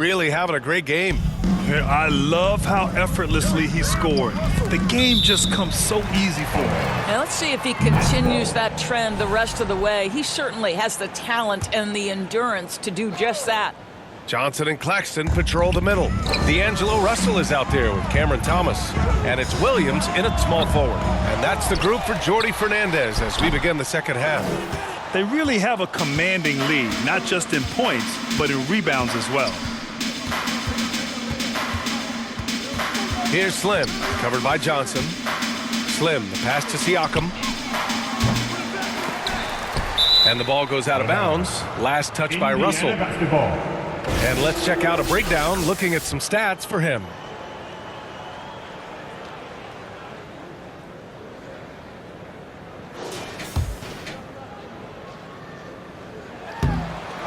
Really having a great game. I love how effortlessly he scored. The game just comes so easy for him. Now let's see if he continues that trend the rest of the way. He certainly has the talent and the endurance to do just that. Johnson and Claxton patrol the middle. D'Angelo Russell is out there with Cameron Thomas. And it's Williams in at small forward. And that's the group for Jordi Fernandez as we begin the second half. They really have a commanding lead, not just in points, but in rebounds as well. Here's Slim, covered by Johnson. Slim, the pass to Siakam. And the ball goes out of bounds. Last touch by Russell. And let's check out a breakdown looking at some stats for him.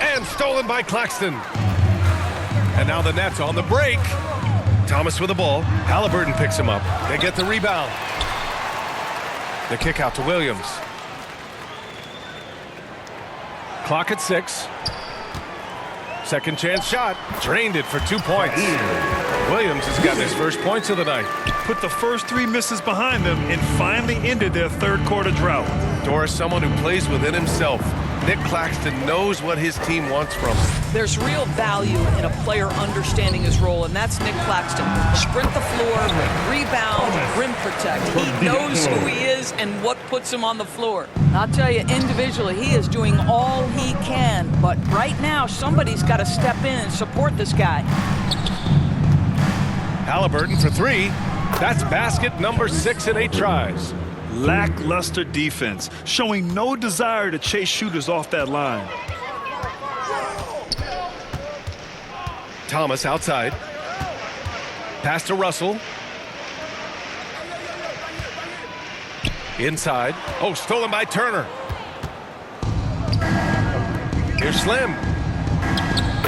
And stolen by Claxton. And now the Nets on the break. Thomas with the ball. Halliburton picks him up. They get the rebound. The kick out to Williams. Clock at 6. Second chance shot. Drained it for 2 points. Williams has got his first points of the night. Put the first 3 misses behind them and finally ended their third quarter drought. Doris, someone who plays within himself. Nick Claxton knows what his team wants from him. There's real value in a player understanding his role, and that's Nick Claxton. Sprint the floor, rebound, rim protect. He knows who he is and what puts him on the floor. I'll tell you, individually, he is doing all he can. But right now, somebody's got to step in and support this guy. Halliburton for 3. That's basket number 6 in 8 tries. Lackluster defense, showing no desire to chase shooters off that line. Thomas outside. Pass to Russell. Inside. Oh, stolen by Turner. Here's Slim.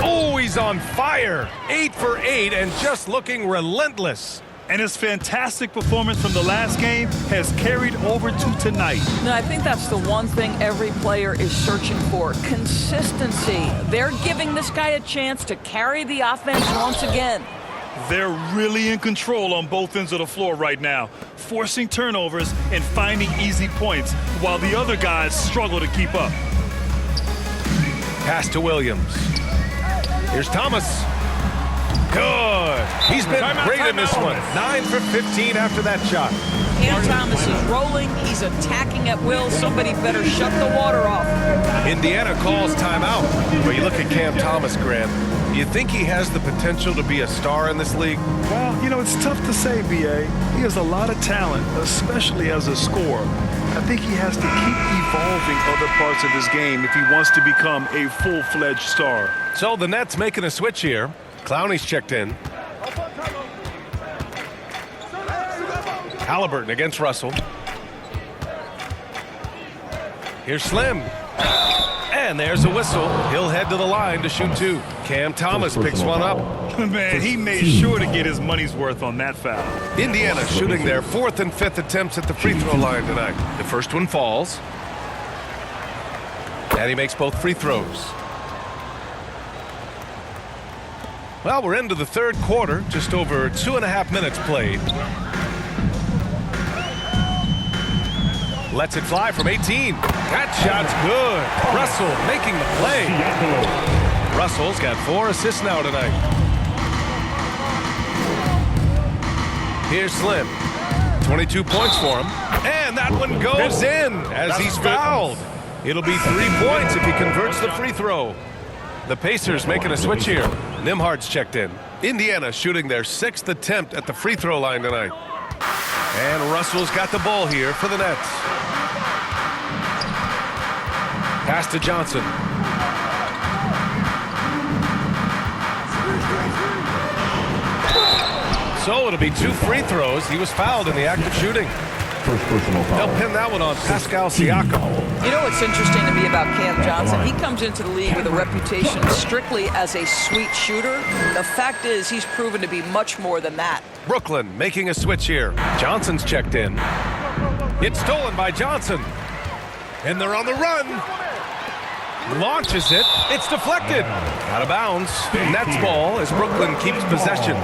Oh, he's on fire. 8 for 8 and just looking relentless. And his fantastic performance from the last game has carried over to tonight. No, I think that's the one thing every player is searching for. Consistency. They're giving this guy a chance to carry the offense once again. They're really in control on both ends of the floor right now, forcing turnovers and finding easy points while the other guys struggle to keep up. Pass to Williams. Here's Thomas. Good. He's been great in this one. 9 for 15 after that shot. Cam Thomas is rolling. He's attacking at will. Somebody better shut the water off. Indiana calls timeout. But you look at Cam Thomas, Grant. Do you think he has the potential to be a star in this league? Well, you know, it's tough to say, B.A. He has a lot of talent, especially as a scorer. I think he has to keep evolving other parts of his game if he wants to become a full-fledged star. So the Nets making a switch here. Clowney's checked in. Halliburton against Russell. Here's Slim. And there's a whistle. He'll head to the line to shoot 2. Cam Thomas picks one up. Man, he made sure to get his money's worth on that foul. Indiana shooting their 4th and 5th attempts at the free throw line tonight. The first one falls. And he makes both free throws. Well, we're into the third quarter, just over 2.5 minutes played. Lets it fly from 18. That shot's good. Russell making the play. Russell's got 4 assists now tonight. Here's Slim. 22 points for him. And that one goes in as he's fouled. It'll be 3 points if he converts the free throw. The Pacers making a switch here. Nimhard's checked in. Indiana shooting their 6th attempt at the free throw line tonight. And Russell's got the ball here for the Nets. Pass to Johnson. So it'll be 2 free throws. He was fouled in the act of shooting. First personal foul. They'll pin that one on Pascal Siakam. You know what's interesting to me about Cam Johnson? He comes into the league with a reputation strictly as a sweet shooter. The fact is he's proven to be much more than that. Brooklyn making a switch here. Johnson's checked in. It's stolen by Johnson. And they're on the run. Launches it. It's deflected. Out of bounds. Nets ball as Brooklyn keeps possession.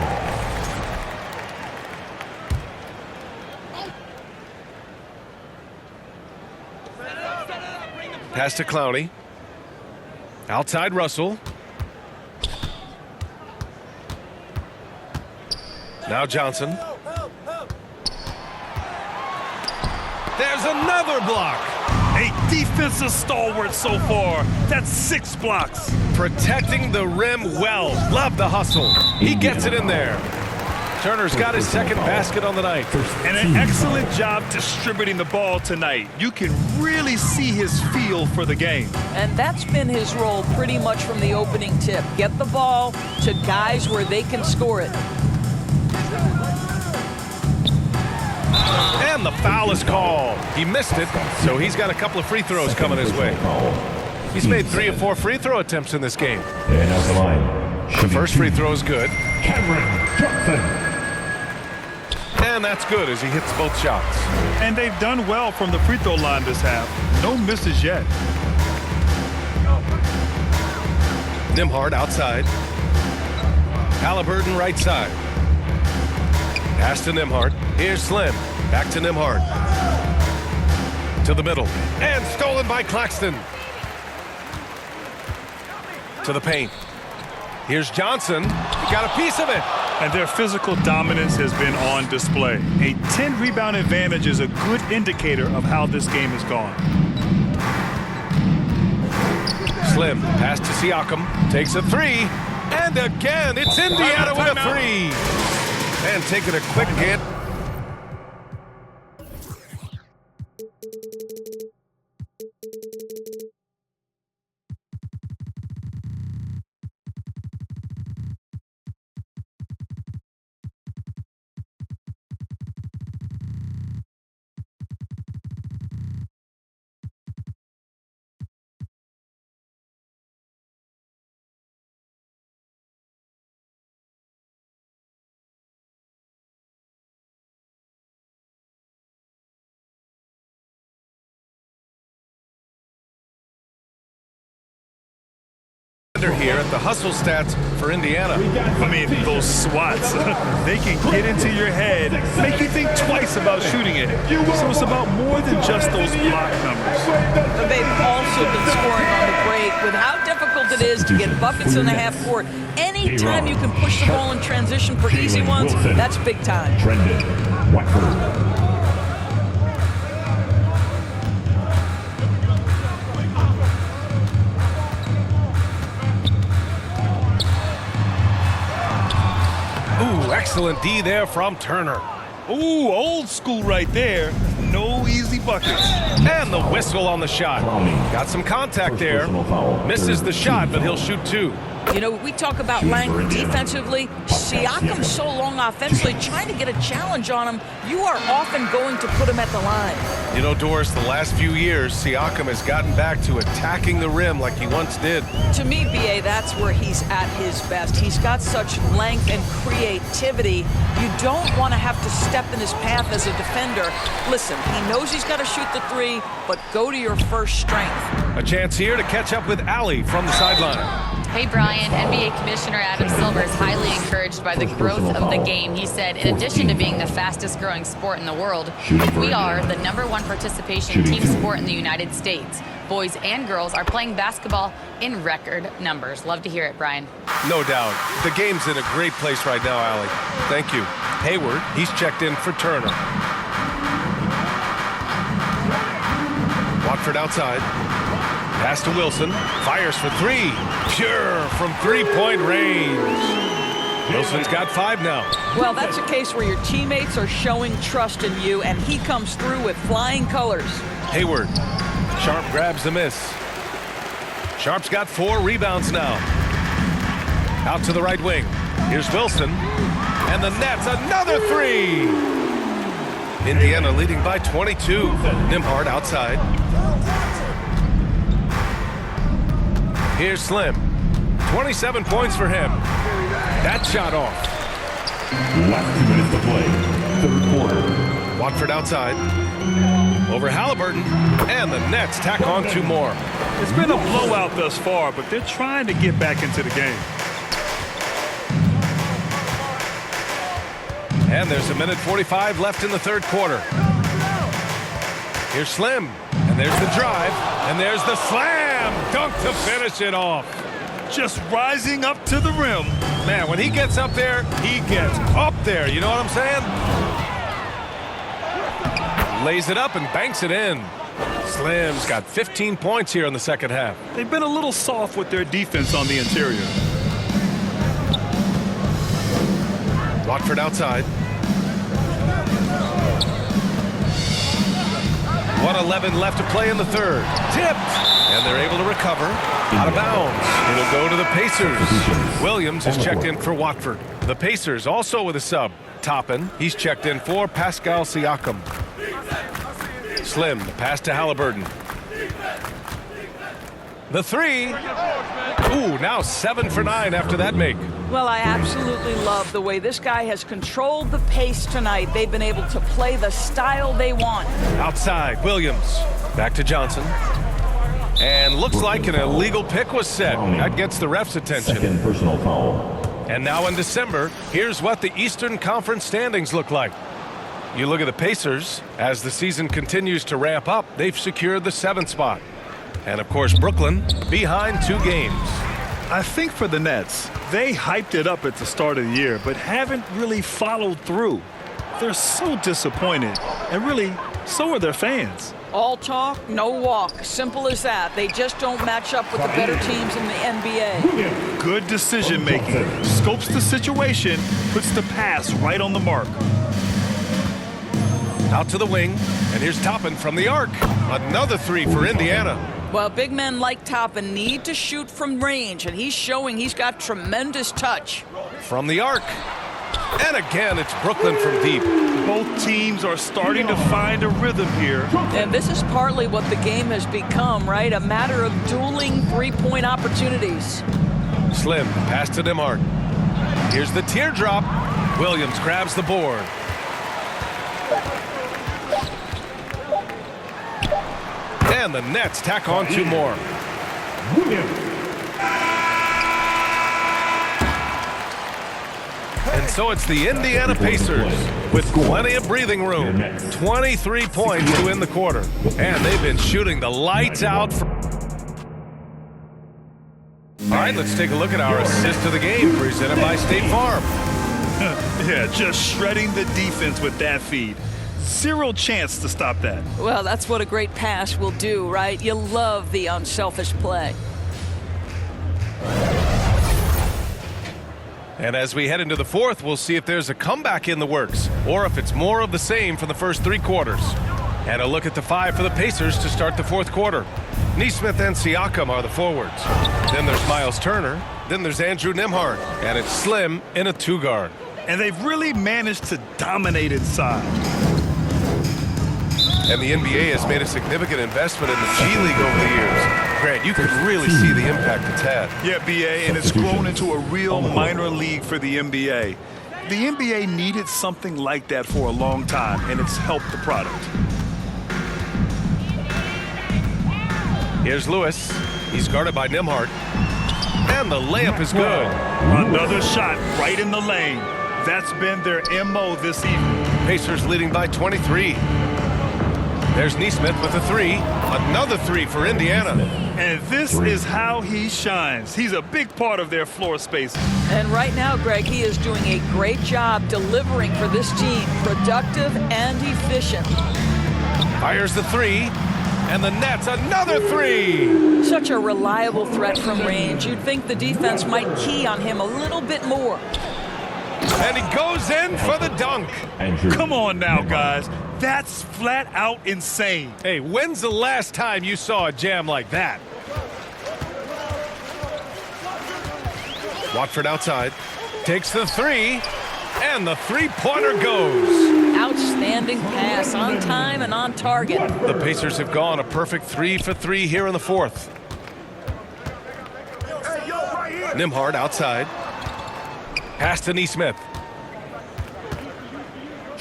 Pass to Clowney. Outside Russell. Now Johnson. There's another block. A defensive stalwart so far. That's 6 blocks. Protecting the rim well. Love the hustle. He gets it in there. Turner's got his second basket on the night. And an excellent job distributing the ball tonight. You can really see his feel for the game. And that's been his role pretty much from the opening tip. Get the ball to guys where they can score it. And the foul is called. He missed it, so he's got a couple of free throws coming his way. He's made 3 or 4 free throw attempts in this game. And at the line, The first free throw is good. Cameron Johnson. And that's good as he hits both shots. And they've done well from the free throw line this half. No misses yet. Nembhard outside. Halliburton right side. Pass to Nembhard. Here's Slim. Back to Nembhard. To the middle. And stolen by Claxton. To the paint. Here's Johnson. He got a piece of it. And their physical dominance has been on display. A 10-rebound advantage is a good indicator of how this game has gone. Slim. Pass to Siakam. Takes a 3. And again, it's Indiana with a 3. And taking a quick hit. Here at the hustle stats for Indiana. I mean, those swats, they can get into your head, make you think twice about shooting it. So it's about more than just those block numbers. But they've also been scoring on the break with how difficult it is to get buckets in the half court. Anytime you can push the ball in transition for easy ones, that's big time. Trendon Watford. Ooh, excellent D there from Turner. Ooh, old school right there. No easy buckets. And the whistle on the shot. Got some contact there. Misses the shot, but he'll shoot 2. You know, we talk about length defensively. Siakam's so long offensively, trying to get a challenge on him, you are often going to put him at the line. You know, Doris, the last few years, Siakam has gotten back to attacking the rim like he once did. To me, B.A., that's where he's at his best. He's got such length and creativity. You don't want to have to step in his path as a defender. Listen, he knows he's got to shoot the 3, but go to your first strength. A chance here to catch up with Allie from the sideline. Hey, Brian. NBA Commissioner Adam Silver is highly encouraged by the growth of the game. He said, in addition to being the fastest growing sport in the world, we are the #1 participation team sport in the United States. Boys and girls are playing basketball in record numbers. Love to hear it, Brian. No doubt. The game's in a great place right now, Allie. Thank you. Hayward, he's checked in for Turner. Watford outside. Pass to Wilson. Fires for 3. Pure from 3-point range. Wilson's got 5 now. Well, that's a case where your teammates are showing trust in you, and he comes through with flying colors. Hayward. Sharp grabs the miss. Sharp's got 4 rebounds now. Out to the right wing. Here's Wilson. And the Nets, another 3. Indiana leading by 22. Nembhard outside. Here's Slim. 27 points for him. That shot off. Last 2 minutes to play. Third quarter. Watford outside. Over Halliburton. And the Nets tack on 2 more. It's been a blowout thus far, but they're trying to get back into the game. And there's 1:45 left in the third quarter. Here's Slim. And there's the drive. And there's the slam. Dunk to finish it off. Just rising up to the rim. Man, when he gets up there, he gets up there. You know what I'm saying? Lays it up and banks it in. Slim's got 15 points here in the second half. They've been a little soft with their defense on the interior. Watford outside. 1:11 left to play in the third. Tipped. And they're able to recover. Out of bounds. It'll go to the Pacers. Williams is checked in for Watford. The Pacers also with a sub. Toppin. He's checked in for Pascal Siakam. Slim, the pass to Halliburton. The three. Ooh, now 7 for 9 after that make. Well, I absolutely love the way this guy has controlled the pace tonight. They've been able to play the style they want. Outside, Williams. Back to Johnson. And looks like an illegal pick was set. That gets the ref's attention. Second personal foul. And now in December, here's what the Eastern Conference standings look like. You look at the Pacers. As the season continues to ramp up, they've secured the 7th spot. And of course, Brooklyn behind 2 games. I think for the Nets, they hyped it up at the start of the year, but haven't really followed through. They're so disappointed, and really, so are their fans. All talk, no walk. Simple as that. They just don't match up with the better teams in the NBA. Good decision making. Scopes the situation, puts the pass right on the mark. Out to the wing, and here's Toppin from the arc. Another 3 for Indiana. Well, big men like Toppin need to shoot from range, and he's showing he's got tremendous touch. From the arc. And again, it's Brooklyn from deep. Both teams are starting to find a rhythm here. And this is partly what the game has become, right? A matter of dueling three-point opportunities. Slim, pass to Nembhard. Here's the teardrop. Williams grabs the board. And the Nets tack on 2 more. And so it's the Indiana Pacers with plenty of breathing room. 23 points to win the quarter. And they've been shooting the lights out. All right, let's take a look at our assist of the game presented by State Farm. Yeah, just shredding the defense with that feed. Zero chance to stop that. Well, that's what a great pass will do, right? You love the unselfish play. And as we head into the fourth, we'll see if there's a comeback in the works or if it's more of the same from the first 3 quarters. And a look at the 5 for the Pacers to start the fourth quarter. Nesmith and Siakam are the forwards. Then there's Miles Turner. Then there's Andrew Nembhard. And it's Slim in a 2-guard. And they've really managed to dominate inside. And the NBA has made a significant investment in the G League over the years. Grant, you can really see the impact it's had. Yeah, BA, and it's grown into a real minor league for the NBA. The NBA needed something like that for a long time, and it's helped the product. Here's Lewis. He's guarded by Nembhard. And the layup is good. Another shot right in the lane. That's been their MO this evening. Pacers leading by 23. There's Nesmith with a 3. Another 3 for Indiana. And this is how he shines. He's a big part of their floor space. And right now, Greg, he is doing a great job delivering for this team. Productive and efficient. Fires the 3. And the Nets, another 3. Such a reliable threat from range. You'd think the defense might key on him a little bit more. And he goes in for the dunk. Come on now, guys. That's flat out insane. Hey, when's the last time you saw a jam like that? Watford outside. Takes the 3. And the 3-pointer goes. Outstanding pass, on time and on target. The Pacers have gone a perfect 3 for 3 here in the fourth. Nembhard outside. Pass to Nesmith.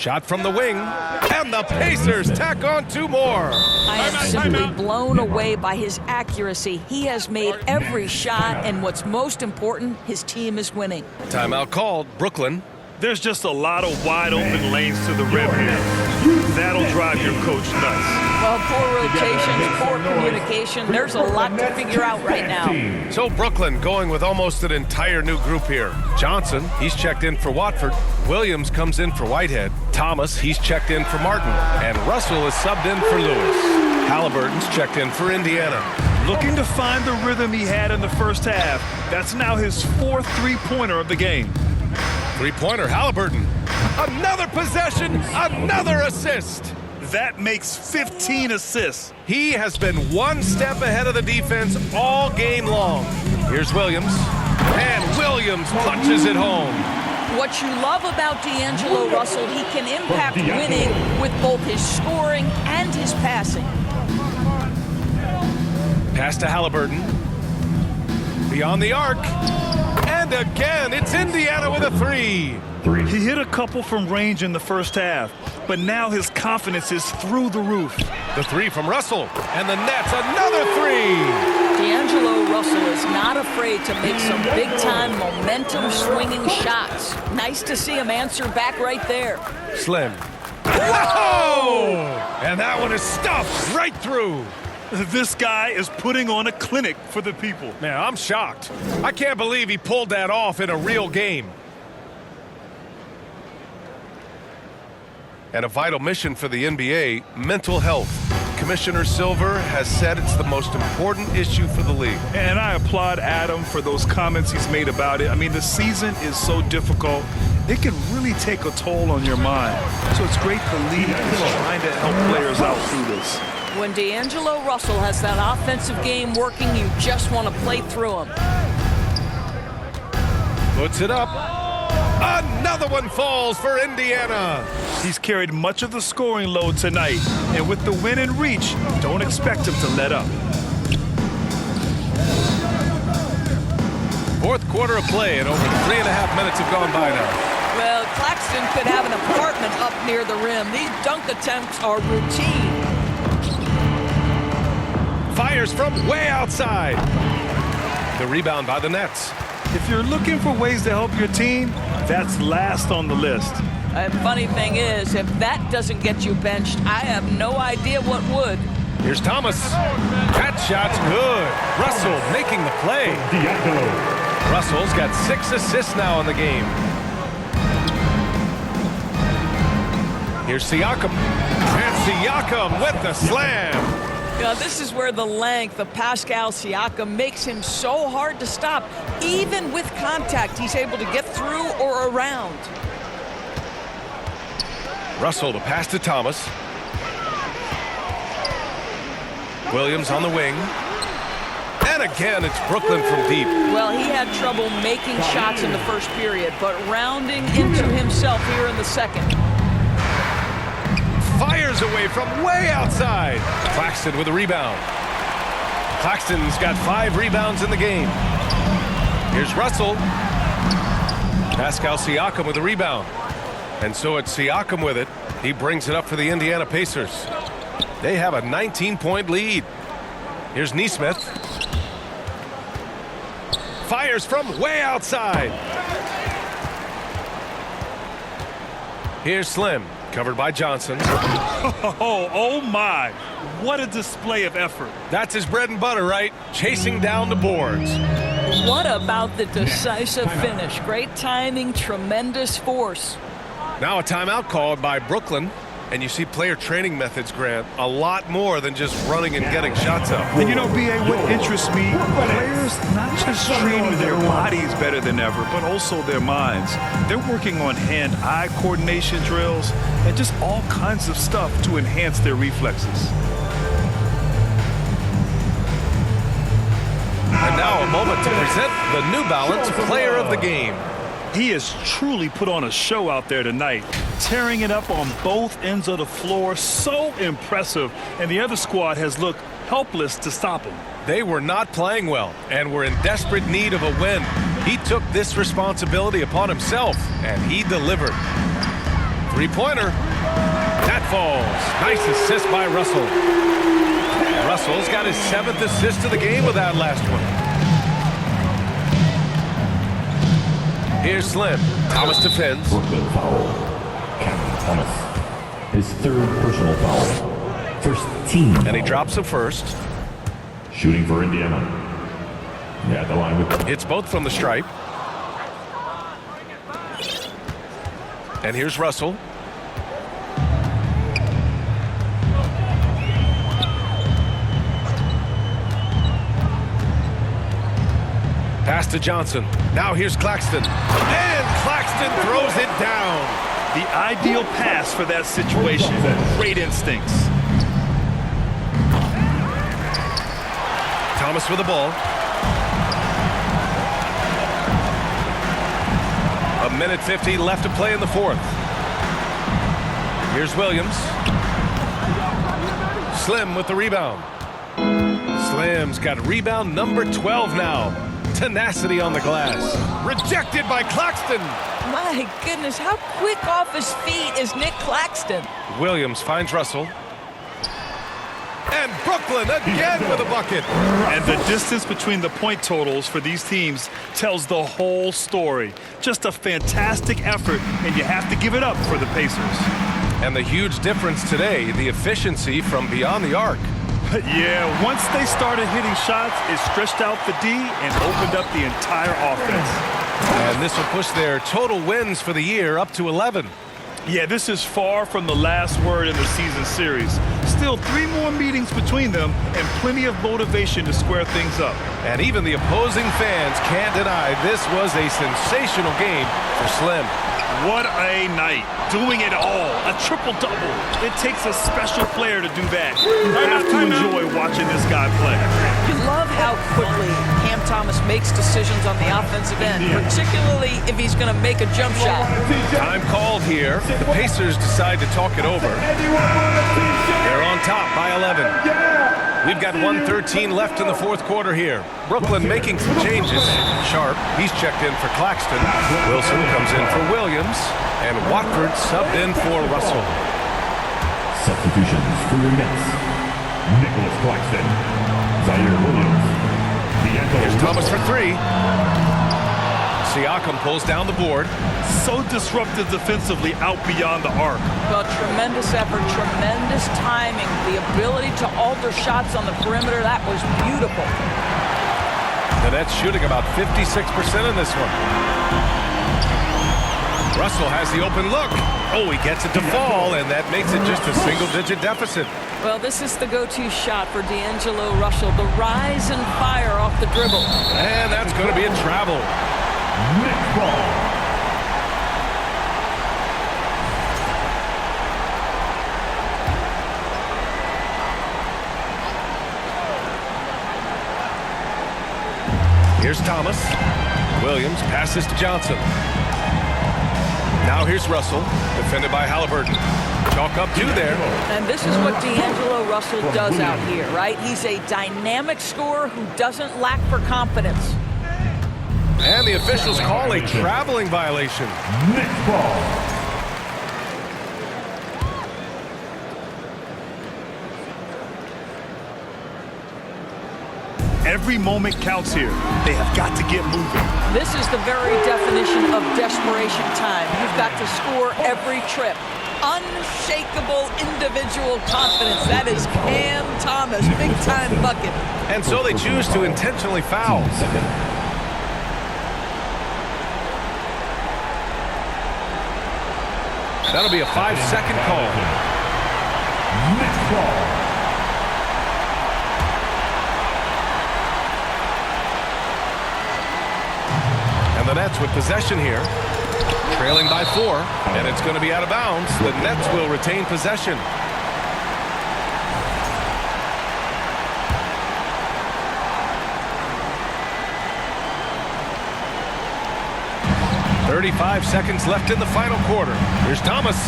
Shot from the wing, and the Pacers tack on 2 more. I am simply blown away by his accuracy. He has made every shot, and what's most important, his team is winning. Timeout called. Brooklyn. There's just a lot of wide open lanes to the rim here. That'll drive your coach nuts. Well, poor rotations, poor communication. There's a lot to figure out right now. So Brooklyn going with almost an entire new group here. Johnson, he's checked in for Watford. Williams comes in for Whitehead. Thomas, he's checked in for Martin. And Russell is subbed in for Lewis. Halliburton's checked in for Indiana. Looking to find the rhythm he had in the first half. That's now his 4th three-pointer of the game. Three-pointer, Halliburton. Another possession, another assist. That makes 15 assists. He has been one step ahead of the defense all game long. Here's Williams. And Williams punches it home. What you love about D'Angelo Russell, he can impact winning with both his scoring and his passing. Pass to Halliburton. Beyond the arc. And again, it's Indiana with a 3. He hit a couple from range in the first half, but now his confidence is through the roof. The 3 from Russell. And the Nets, another 3. D'Angelo Russell is not afraid to make some big-time momentum-swinging shots. Nice to see him answer back right there. Slim. Whoa! And that one is stuffed right through. This guy is putting on a clinic for the people. Man, I'm shocked. I can't believe he pulled that off in a real game. And a vital mission for the NBA, mental health. Commissioner Silver has said it's the most important issue for the league. And I applaud Adam for those comments he's made about it. I mean, the season is so difficult. It can really take a toll on your mind. So it's great the league is trying to help players out through this. When D'Angelo Russell has that offensive game working, you just want to play through him. Puts it up. Another one falls for Indiana. He's carried much of the scoring load tonight, and with the win in reach, don't expect him to let up. 4th quarter of play, and over 3.5 minutes have gone by now. Well, Claxton could have an apartment up near the rim. These dunk attempts are routine. Fires from way outside. The rebound by the Nets. If you're looking for ways to help your team, that's last on the list. And funny thing is, if that doesn't get you benched, I have no idea what would. Here's Thomas. That shot's good. Russell making the play. Russell's got 6 assists now in the game. Here's Siakam. And Siakam with the slam. You know, this is where the length of Pascal Siakam makes him so hard to stop. Even with contact, he's able to get through or around. Russell to pass to Thomas. Williams on the wing. And again, it's Brooklyn from deep. Well, he had trouble making shots in the first period, but rounding into himself here in the second. Fires away from way outside. Claxton with a rebound. Claxton's got 5 rebounds in the game. Here's Russell. Pascal Siakam with a rebound. And so it's Siakam with it. He brings it up for the Indiana Pacers. They have a 19-point lead. Here's Nesmith. Fires from way outside. Here's Slim. Covered by Johnson. Oh my. What a display of effort. That's his bread and butter, right? Chasing down the boards. What about the decisive finish? Great timing, tremendous force. Now a timeout called by Brooklyn. And you see player training methods, Grant, a lot more than just running and getting shots up. And you know, B.A., what interests me, players not just training their bodies better than ever, but also their minds. They're working on hand-eye coordination drills and just all kinds of stuff to enhance their reflexes. And now a moment to present the New Balance Player of the Game. He has truly put on a show out there tonight, tearing it up on both ends of the floor. So impressive, and the other squad has looked helpless to stop him. They were not playing well and were in desperate need of a win. He took this responsibility upon himself, and he delivered. Three-pointer. That falls. Nice assist by Russell. Russell's got his 7th assist of the game with that last one. Here's Slim. Thomas defends. Brooklyn foul. Cam Thomas. His 3rd personal foul. First team. And he drops the first. Shooting for Indiana. Yeah, the line with It's both from the stripe. And here's Russell. Pass to Johnson. Now here's Claxton. And Claxton throws it down. The ideal pass for that situation. Great instincts. Thomas with the ball. A minute 50 left to play in the 4th. Here's Williams. Slim with the rebound. Slim's got rebound number 12 now. Tenacity on the glass. Rejected by Claxton. My goodness, how quick off his feet is Nick Claxton? Williams finds Russell. And Brooklyn again with a bucket. And the distance between the point totals for these teams tells the whole story. Just a fantastic effort, and you have to give it up for the Pacers. And the huge difference today, the efficiency from beyond the arc. Yeah, once they started hitting shots, it stretched out the D and opened up the entire offense. And this will push their total wins for the year up to 11. Yeah, this is far from the last word in the season series. Still 3 more meetings between them and plenty of motivation to square things up. And even the opposing fans can't deny this was a sensational game for Slim. What a night. Doing it all. A triple-double. It takes a special player to do that. You have to enjoy watching this guy play. You love how quickly Cam Thomas makes decisions on the offensive end, particularly if he's going to make a jump shot. Time called here. The Pacers decide to talk it over. They're on top by 11. We've got 1:13 left in the 4th quarter here. Brooklyn making some changes. Sharp, he's checked in for Claxton. Wilson comes in for Williams. And Watford subbed in for Russell. substitutions for your Nets. Nicholas Claxton. Zaire Williams. Here's Thomas for 3. Siakam pulls down the board. So disruptive defensively out beyond the arc. Well, tremendous effort, tremendous timing. The ability to alter shots on the perimeter, that was beautiful. The Nets shooting about 56% in this one. Russell has the open look. Oh, he gets it to fall, and that makes it just a single-digit deficit. Well, this is the go-to shot for D'Angelo Russell. The rise and fire off the dribble. And that's going to be a travel. Next ball. Here's Thomas. Williams passes to Johnson. Now here's Russell, defended by Halliburton. Chalk up 2 there. And this is what D'Angelo Russell does out here, right? He's a dynamic scorer who doesn't lack for confidence. And the officials call a traveling violation. Next ball. Every moment counts here. They have got to get moving. This is the very definition of desperation time. You've got to score every trip. Unshakable individual confidence. That is Cam Thomas, big-time bucket. And so they choose to intentionally foul. That'll be a 5-second call. Next ball. And the Nets with possession here, trailing by 4, and it's going to be out of bounds. The Nets will retain possession. "35 seconds left in the final quarter. Here's Thomas.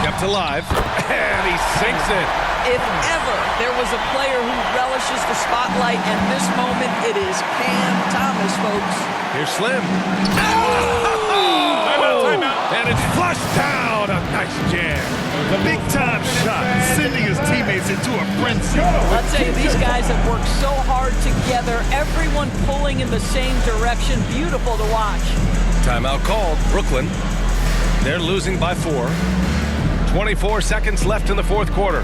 Kept alive, and he sinks it. If ever there was a player who relishes the spotlight in this moment, it is Cam Thomas, folks. Here's Slim. Oh! And it's flushed down. Big-time shot, sending his teammates into a frenzy. I'll tell you, these guys have worked so hard together. Everyone pulling in the same direction. Beautiful to watch. Timeout called. Brooklyn. They're losing by 4. 24 seconds left in the fourth quarter. A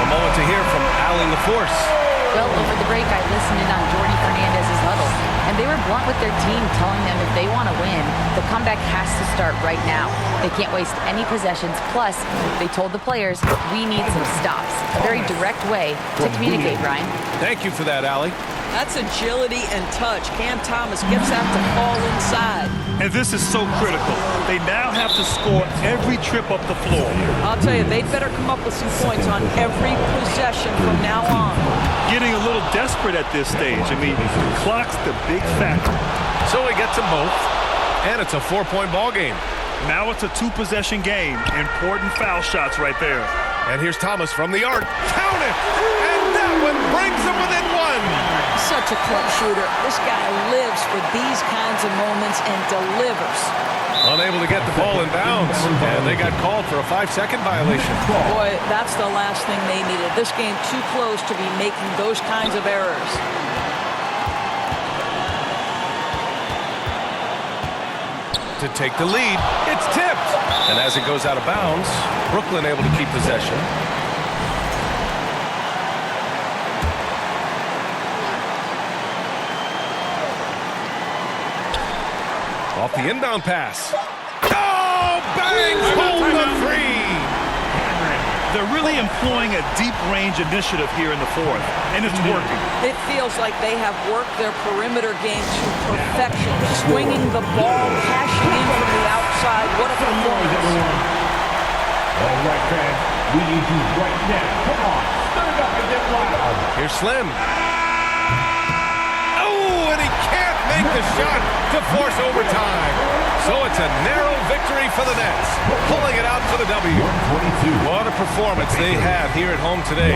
moment to hear from Allie LaForce. Well, over the break, I listened in on Jordy Fernandez's huddle, and they were blunt with their team, telling them if they want to win, the comeback has to start right now. They can't waste any possessions. Plus, they told the players, we need some stops. A very direct way to communicate, Brian. Thank you for that, Allie. That's agility and touch. Cam Thomas gets out to fall inside. And this is so critical. They now have to score every trip up the floor. I'll tell you, they'd better come up with some points on every possession from now on. Getting a little desperate at this stage. I mean, the clock's the big factor. So he gets them both, and it's a 4-point ball game. Now it's a 2-possession game. Important foul shots right there. And here's Thomas from the arc. Count it! And that one brings them within 1. Such a clutch shooter. This guy lives for these kinds of moments and delivers. Unable to get the ball in bounds, and they got called for a 5-second violation. Boy, that's the last thing they needed. This game too close to be making those kinds of errors. To take the lead, it's tipped. And as it goes out of bounds, Brooklyn able to keep possession. Off the inbound pass. Oh, bang! Home the 3. They're really employing a deep range initiative here in the fourth, and it's working. It feels like they have worked their perimeter game to perfection. Swinging the ball, cashing in from the outside. What a performance. All right, fans, we need you right now. Come on, stand up and get loud. Here's Slim. Oh, and he can't make the shot to force overtime. So it's a narrow victory for the Nets, pulling it out for the W. What a performance they had here at home today.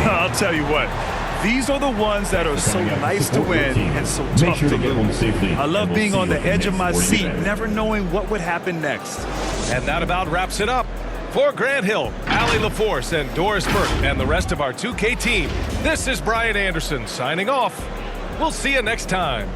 I'll tell you what. These are the ones that are so nice to win and so tough to lose. I love being on the edge of my seat, never knowing what would happen next. And that about wraps it up. For Grant Hill, Allie LaForce, and Doris Burke, and the rest of our 2K team, this is Brian Anderson signing off. We'll see you next time.